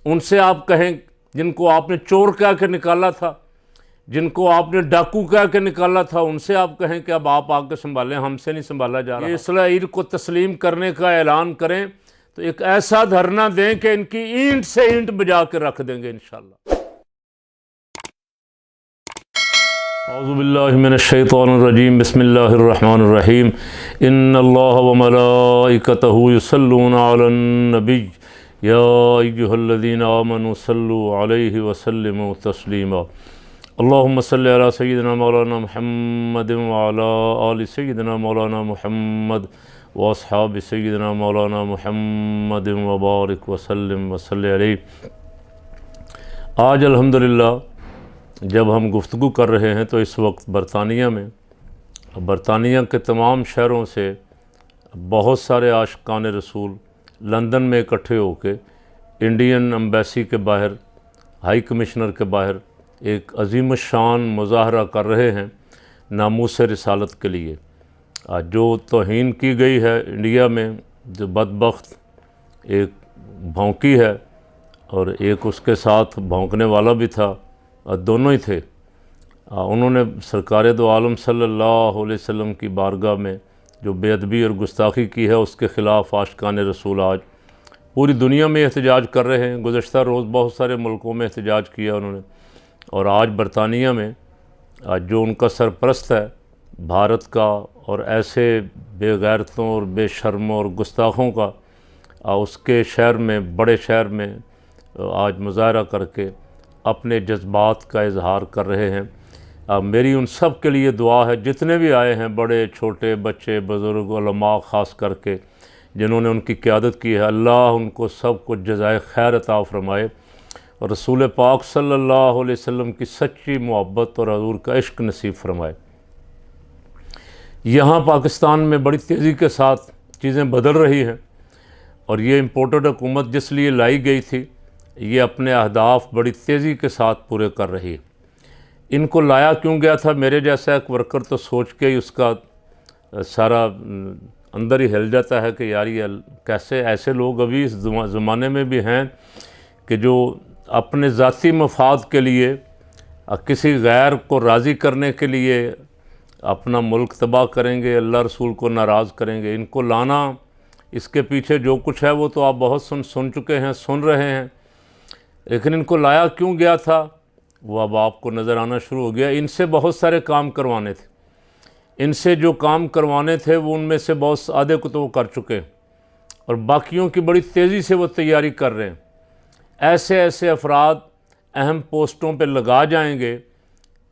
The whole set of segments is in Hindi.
उनसे आप कहें, जिनको आपने चोर कह के निकाला था, जिनको आपने डाकू कह के निकाला था, उनसे आप कहें कि अब आप आके संभालें, हमसे नहीं संभाला जा रहा। इसराइल को तस्लीम करने का ऐलान करें तो एक ऐसा धरना दें कि इनकी ईंट से ईंट बजा के रख देंगे इंशाअल्लाह। औज़ुबिल्लाहि मिनश्शैतानिर्रजीम, बिस्मिल्लाहिर्रहमानिर्रहीम। इन्नल्लाह व मलाइकतहु युसल्लूना अलन नबी या अय्युहल्लज़ीना आमनू सल्लु अलैहि व सल्लिमू तस्लीमा। अल्लाहुम्मा सल्लि अला सय्यिदिना मौलाना मुहम्मदिन व अला आलि सय्यिदिना मौलाना मुहम्मद व अस्हाबि सय्यिदिना मौलाना मुहम्मदिन व बारिक व सल्लिम व सल्लि अलैहि। आज अल्हम्दुलिल्लाह जब हम गुफ्तगू कर रहे हैं तो इस वक्त बरतानिया के तमाम शहरों से बहुत सारे आशिकान रसूल लंदन में इकट्ठे होकर इंडियन एम्बेसी के बाहर, हाई कमिश्नर के बाहर एक अजीम शान मुजाहरा कर रहे हैं नामूस रिसालत के लिए। जो तौहीन की गई है इंडिया में, जो बदबख्त एक भौंकी है और एक उसके साथ भौंकने वाला भी था, दोनों ही थे। उन्होंने सरकार दो आलम सल्लल्लाहु अलैहि वसल्लम की बारगाह में जो बेअदबी और गुस्ताखी की है उसके ख़िलाफ़ आशिकान रसूल आज पूरी दुनिया में एहतजाज कर रहे हैं। गुज़श्ता रोज़ बहुत सारे मुल्कों में एहतजाज किया उन्होंने, और आज बरतानिया में जो उनका सरपरस्त है भारत का और ऐसे बेगैरतों और बेशर्मों और गुस्ताखों का, उसके शहर में, बड़े शहर में आज मुजाहरा करके अपने जज्बात का इजहार कर रहे हैं। मेरी उन सब के लिए दुआ है जितने भी आए हैं, बड़े छोटे, बच्चे, बुज़ुर्ग, उलमा ख़ास करके जिन्होंने उनकी क़यादत की है। अल्लाह उनको सब को जज़ाए खैर अता फ़रमाए और रसूल पाक सल्लल्लाहु अलैहि वसल्लम की सच्ची मोहब्बत और हज़ूर का इश्क नसीब फ़रमाए। यहाँ पाकिस्तान में बड़ी तेज़ी के साथ चीज़ें बदल रही हैं और ये इम्पोर्टेड हुकूमत जिस लिए लाई गई थी ये अपने अहदाफ बड़ी तेज़ी के साथ पूरे कर रही है। इनको लाया क्यों गया था, मेरे जैसा एक वर्कर तो सोच के ही उसका सारा अंदर ही हिल जाता है कि यार ये कैसे ऐसे लोग अभी इस ज़माने में भी हैं कि जो अपने ज़ाती मफाद के लिए किसी गैर को राज़ी करने के लिए अपना मुल्क तबाह करेंगे, अल्लाह रसूल को नाराज़ करेंगे। इनको लाना, इसके पीछे जो कुछ है वो तो आप बहुत सुन चुके हैं, सुन रहे हैं, लेकिन इनको लाया क्यों गया था वो अब आपको नज़र आना शुरू हो गया। इनसे बहुत सारे काम करवाने थे, इनसे जो काम करवाने थे वो उनमें से बहुत आधे को तो वो कर चुके हैं और बाकियों की बड़ी तेज़ी से वो तैयारी कर रहे हैं। ऐसे ऐसे अफराद अहम पोस्टों पे लगा जाएंगे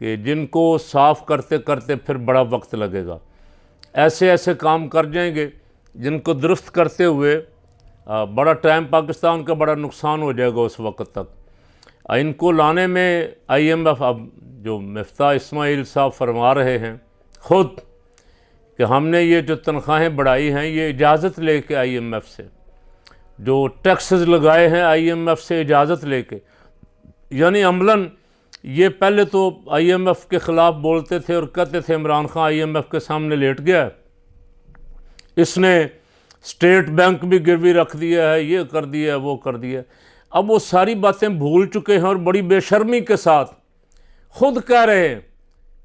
कि जिनको साफ़ करते करते फिर बड़ा वक्त लगेगा। ऐसे ऐसे काम कर जाएंगे जिनको दुरुस्त करते हुए बड़ा टाइम, पाकिस्तान का बड़ा नुकसान हो जाएगा उस वक्त तक। इनको लाने में IMF, अब जो मिफ्ता इस्माइल साहब फरमा रहे हैं ख़ुद कि हमने ये जो तनख्वाहें बढ़ाई हैं ये इजाज़त लेके IMF से, जो टैक्सेस लगाए हैं IMF से इजाज़त लेके, यानी अमलन ये पहले तो IMF के ख़िलाफ़ बोलते थे और कहते थे इमरान खान IMF के सामने लेट गया है, इसने स्टेट बैंक भी गिरवी रख दिया है, ये कर दिया है, वो कर दिया है। अब वो सारी बातें भूल चुके हैं और बड़ी बेशर्मी के साथ ख़ुद कह रहे हैं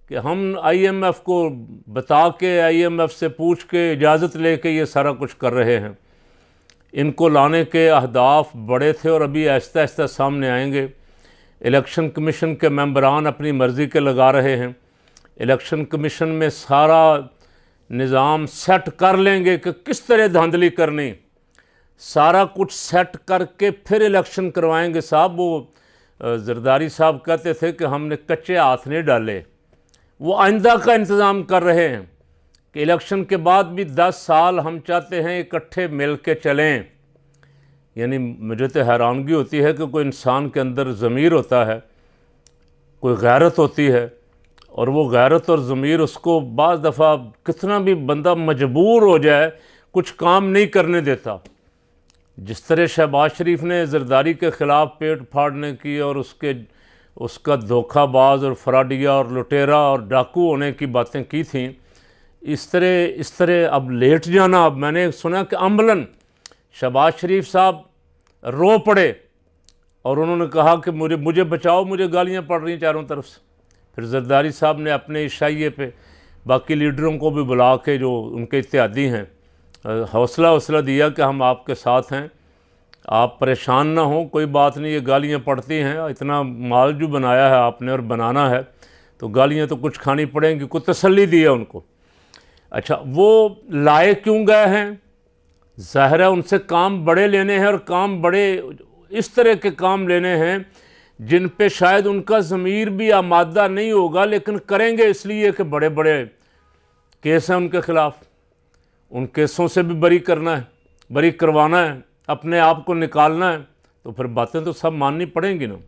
कि हम IMF को बता के, IMF से पूछ के, इजाज़त लेके ये सारा कुछ कर रहे हैं। इनको लाने के अहदाफ बड़े थे और अभी आहिस्ता आहिस्ता सामने आएंगे। इलेक्शन कमीशन के मेंबरान अपनी मर्ज़ी के लगा रहे हैं। इलेक्शन कमीशन में सारा निज़ाम सेट कर लेंगे कि किस तरह धांधली करनी, सारा कुछ सेट करके फिर इलेक्शन करवाएंगे। साहब वो जरदारी साहब कहते थे कि हमने कच्चे हाथ नहीं डाले, वो आइंदा का इंतज़ाम कर रहे हैं कि इलेक्शन के बाद भी 10 साल हम चाहते हैं इकट्ठे मिल के चलें। यानी मुझे तो हैरानगी होती है कि कोई इंसान के अंदर ज़मीर होता है, कोई गैरत होती है, और वो गैरत और ज़मीर उसको बाज़ दफ़ा कितना भी बंदा मजबूर हो जाए कुछ काम नहीं करने देता। जिस तरह शहबाज शरीफ ने जरदारी के ख़िलाफ़ पेट फाड़ने की और उसका धोखाबाज और फ्रॉडिया और लुटेरा और डाकू होने की बातें की थीं, इस तरह अब लेट जाना। अब मैंने सुना कि अमलन शहबाज शरीफ साहब रो पड़े और उन्होंने कहा कि मुझे बचाओ, मुझे गालियाँ पड़ रही हैं चारों तरफ से। फिर जरदारी साहब ने अपने इशाइये पे बाकी लीडरों को भी बुला के, जो उनके इत्यादी हैं, हौसला दिया कि हम आपके साथ हैं, आप परेशान ना हो, कोई बात नहीं, ये गालियाँ पड़ती हैं, इतना माल जो बनाया है आपने और बनाना है तो गालियाँ तो कुछ खानी पड़ेंगी, कुछ तसल्ली दी है उनको। अच्छा, वो लाए क्यों गए हैं? ज़ाहिर है उनसे काम बड़े लेने हैं, और काम बड़े इस तरह के काम लेने हैं जिन पे शायद उनका ज़मीर भी आमादा नहीं होगा, लेकिन करेंगे इसलिए कि बड़े बड़े केस हैं उनके ख़िलाफ़, उन केसों से भी बरी करना है, बरी करवाना है, अपने आप को निकालना है। तो फिर बातें तो सब माननी पड़ेंगी ना।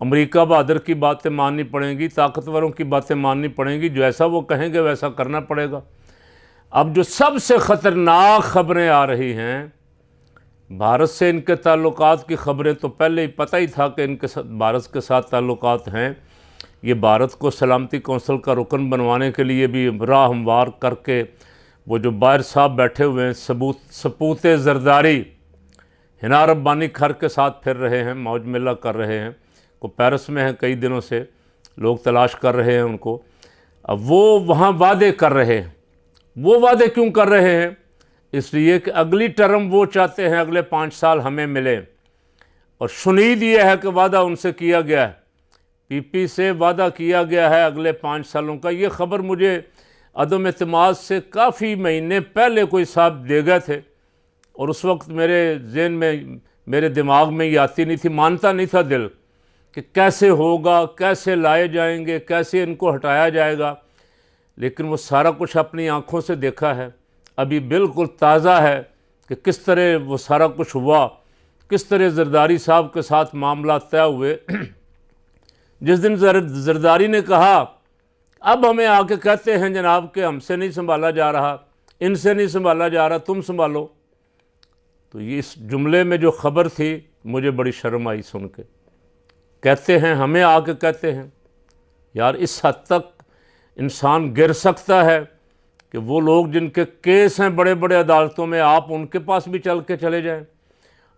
अमेरिका बहादुर की बातें माननी पड़ेंगी, ताकतवरों की बातें माननी पड़ेंगी, जैसा वो कहेंगे वैसा करना पड़ेगा। अब जो सबसे ख़तरनाक ख़बरें आ रही हैं, भारत से इनके ताल्लुकात की ख़बरें तो पहले ही पता ही था कि इनके साथ, भारत के साथ ताल्लुकात हैं। ये भारत को सलामती कौंसिल का रुकन बनवाने के लिए भी राह हमवार करके, वो जो बाहर साहब बैठे हुए हैं सपूत ज़रदारी, हिना रब्बानी खर के साथ फिर रहे हैं, मौज मेला कर रहे हैं, को पेरिस में हैं, कई दिनों से लोग तलाश कर रहे हैं उनको। अब वो वहाँ वादे कर रहे हैं। वो वादे क्यों कर रहे हैं? इसलिए कि अगली टर्म वो चाहते हैं अगले 5 साल हमें मिले, और शुनीद ये है कि वादा उनसे किया गया है, पीपी से वादा किया गया है अगले 5 सालों का। ये ख़बर मुझे अदम एतमाद से काफ़ी महीने पहले कोई साहब दे गए थे, और उस वक्त मेरे ज़हन में, मेरे दिमाग में ये आती नहीं थी, मानता नहीं था दिल कि कैसे होगा, कैसे लाए जाएंगे, कैसे इनको हटाया जाएगा। लेकिन वो सारा कुछ अपनी आँखों से देखा है, अभी बिल्कुल ताज़ा है कि किस तरह वो सारा कुछ हुआ, किस तरह जरदारी साहब के साथ मामला तय हुए। जिस दिन जरदारी ने कहा, अब हमें आके कहते हैं जनाब कि हमसे नहीं संभाला जा रहा, इनसे नहीं संभाला जा रहा, तुम संभालो, तो ये इस जुमले में जो ख़बर थी मुझे बड़ी शर्म आई सुन के। कहते हैं, हमें आके कहते हैं, यार इस हद तक इंसान गिर सकता है कि वो लोग जिनके केस हैं बड़े बड़े अदालतों में, आप उनके पास भी चल के चले जाएं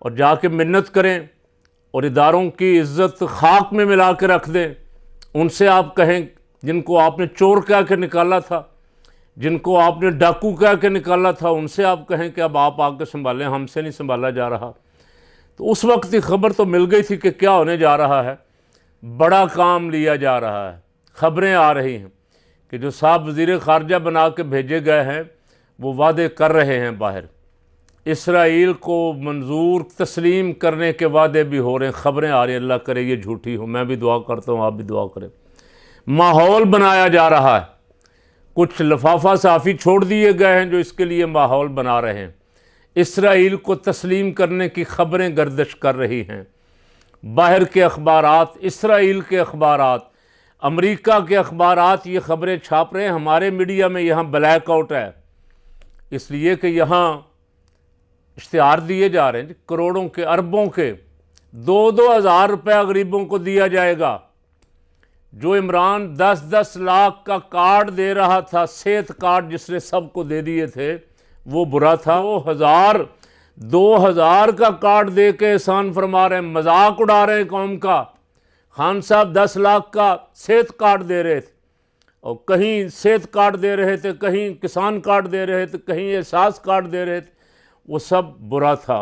और जाके मिन्नत करें और इदारों की इज़्ज़त खाक में मिला के रख दें। उनसे आप कहें, जिनको आपने चोर कह के निकाला था, जिनको आपने डाकू कह के निकाला था, उनसे आप कहें कि अब आप आके संभालें, हमसे नहीं संभाला जा रहा। तो उस वक्त की खबर तो मिल गई थी कि क्या होने जा रहा है, बड़ा काम लिया जा रहा है। ख़बरें आ रही हैं कि जो साहब वज़ीर ख़ारजा बना के भेजे गए हैं वो वादे कर रहे हैं बाहर, इसराइल को मंजूर तस्लीम करने के वादे भी हो रहे हैं। ख़बरें आ रही हैं, अल्लाह करे ये झूठी हो, मैं भी दुआ करता हूँ, आप भी दुआ करें। माहौल बनाया जा रहा है, कुछ लफाफा साफ़ी छोड़ दिए गए हैं जो इसके लिए माहौल बना रहे हैं। इसराइल को तस्लीम करने की ख़बरें गर्दिश कर रही हैं। बाहर के अखबारात, इसराइल के अखबारात, अमेरिका के अखबारात ये ख़बरें छाप रहे हैं। हमारे मीडिया में यहाँ ब्लैकआउट है, इसलिए कि यहाँ इश्तिहार दिए जा रहे हैं करोड़ों के, अरबों के, 2-2 हज़ार रुपया गरीबों को दिया जाएगा। जो इमरान 10-10 लाख का कार्ड दे रहा था, सेहत कार्ड जिसने सबको दे दिए थे, वो बुरा था। 2,000 का कार्ड दे के एहसान फरमा रहे हैं, मजाक उड़ा रहे हैं कौम का। खान साहब 10 लाख का सेहत कार्ड दे रहे थे, और कहीं सेहत कार्ड दे रहे थे, कहीं किसान कार्ड दे रहे थे, कहीं एहसास कार्ड दे रहे थे, वो सब बुरा था।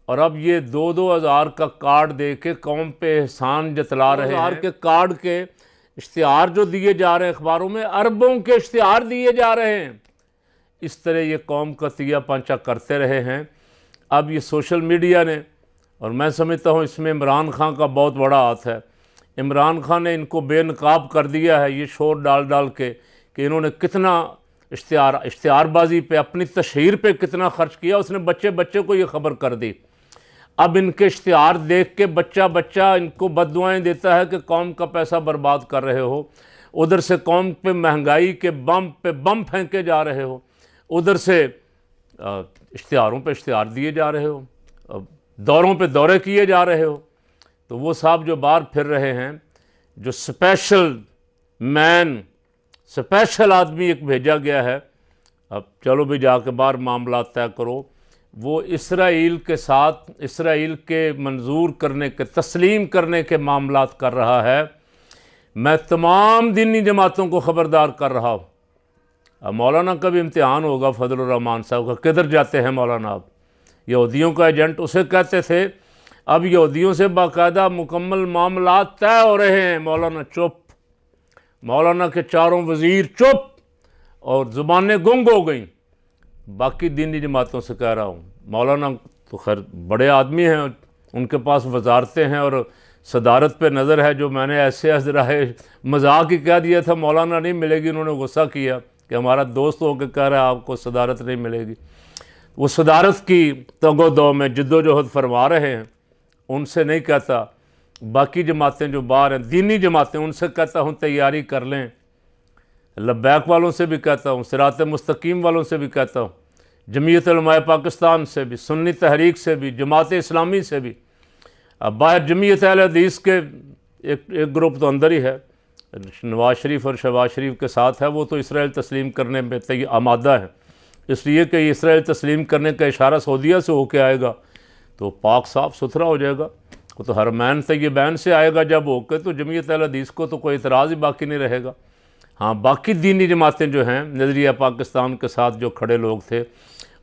और अब ये 2-2 हज़ार का कार्ड दे के कौम पे एहसान जतला रहे हैं। के कार्ड के इश्तिहार जो दिए जा रहे हैं अखबारों में, अरबों के इश्तिहार दिए जा रहे हैं। इस तरह ये कौम का तिया पंचा करते रहे हैं। अब ये सोशल मीडिया ने, और मैं समझता हूँ इसमें इमरान खान का बहुत बड़ा हाथ है। इमरान खान ने इनको बेनकाब कर दिया है, ये शोर डाल डाल के कि इन्होंने कितना इश्तिहारबाजी पे, अपनी तशहीर पे कितना खर्च किया। उसने बच्चे बच्चे को ये खबर कर दी। अब इनके इश्तिहार देख के बच्चा बच्चा इनको बद्दुआएं देता है कि कौम का पैसा बर्बाद कर रहे हो, उधर से कौम पे महंगाई के बम पे बम फेंके जा रहे हो, उधर से इश्तिहारों पे इश्तिहार दिए जा रहे हो, दौरों पे दौरे किए जा रहे हो। तो वो साहब जो बाहर फिर रहे हैं, जो स्पेशल मैन, स्पेशल आदमी एक भेजा गया है, अब चलो भी जाके बाहर मामला तय करो। वो इसराइल के साथ, इसराइल के मंजूर करने के, तस्लीम करने के मामलात कर रहा है। मैं तमाम दीनी जमातों को ख़बरदार कर रहा हूँ। अब मौलाना का भी इम्तिहान होगा फजल रहमान साहब का, किधर जाते हैं मौलाना? अब यहूदियों का एजेंट उसे कहते थे, अब यहूदियों से बाकायदा मुकम्मल मामलात तय हो रहे हैं। मौलाना चुप, मौलाना के चारों वज़ीर चुप, और ज़ुबानें गुंग हो गई। बाकी दीनी जमातों से कह रहा हूँ, मौलाना तो खैर बड़े आदमी हैं, उनके पास वजारतें हैं और सदारत पे नज़र है। जो मैंने ऐसे हजराए मजाक ही कह दिया था मौलाना नहीं मिलेगी, उन्होंने गुस्सा किया कि हमारा दोस्त होकर कह रहा है आपको सदारत नहीं मिलेगी। वो सदारत की तगोदो में जद्दोजहद फरमा रहे हैं, उनसे नहीं कहता। बाकी जमातें जो बाहर हैं, दीनी जमातें, उनसे कहता हूँ तैयारी कर लें। लब्बैक वालों से भी कहता हूँ, सिरात मुस्तकीम वालों से भी कहता हूँ, जमीयत उलमाए पाकिस्तान से भी, सुन्नी तहरीक से भी, जमात इस्लामी से भी। अब बाहर जमीयत अहले हदीस के एक ग्रुप तो अंदर ही है, नवाज शरीफ और शहबाज शरीफ के साथ है, वो तो इसराइल तस्लीम करने में आमादा है। इसलिए कि इसराइल तस्लीम करने का इशारा सऊदीया से होके आएगा तो पाक साफ सुथरा हो जाएगा। वो तो हरमैन तय्यबैन से आएगा जब होके, तो जमीयत अहले हदीस को तो कोई इतराज़ ही बाकी नहीं रहेगा। हाँ, बाकी दीनी जमातें जो हैं, नज़रिया पाकिस्तान के साथ जो खड़े लोग थे,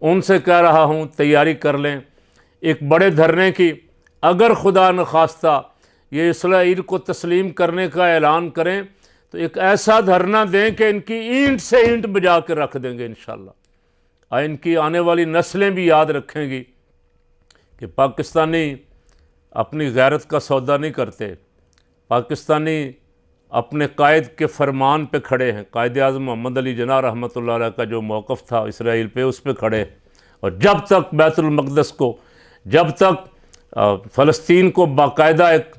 उनसे कह रहा हूँ तैयारी कर लें एक बड़े धरने की। अगर खुदा न खास्ता ये इसराइल को तस्लीम करने का ऐलान करें तो एक ऐसा धरना दें कि इनकी ईंट से ईंट बजा के रख देंगे इंशाअल्लाह। इनकी आने वाली नस्लें भी याद रखेंगी कि पाकिस्तानी अपनी गैरत का सौदा नहीं करते, पाकिस्तानी अपने कायद के फरमान पे खड़े हैं। कायद आज़म मोहम्मद अली जिन्ना रहमतुल्लाह अलैह का जो मौक़िफ़ था इसराइल पे, उस पे खड़े। और जब तक बैतुल मक़दस को, जब तक फ़लस्तीन को बाकायदा एक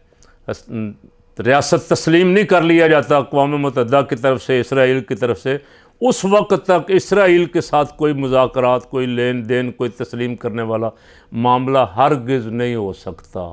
रियासत तस्लीम नहीं कर लिया जाता अक़वाम मुत्तहिदा की तरफ से, इसराइल की तरफ से, उस वक्त तक इसराइल के साथ कोई मुज़ाकरात, कोई लेन देन, कोई तस्लीम करने वाला मामला हरगिज़ नहीं हो सकता।